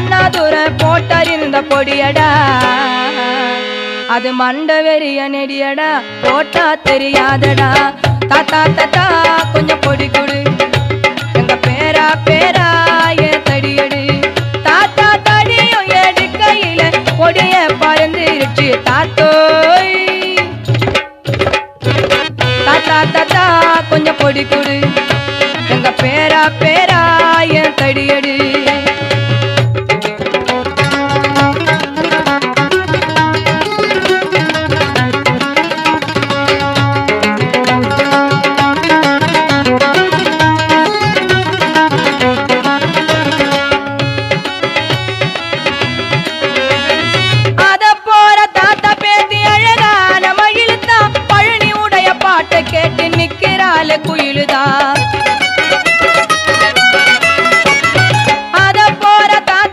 அண்ணாதுர போட்டறிந்த பொடியடா அது மண்ட வெறிய நெடியடா போட்டா தெரியாதடா தாத்தா தாத்தா கொஞ்சம் பொடி கொடு எங்க பேரா பேரா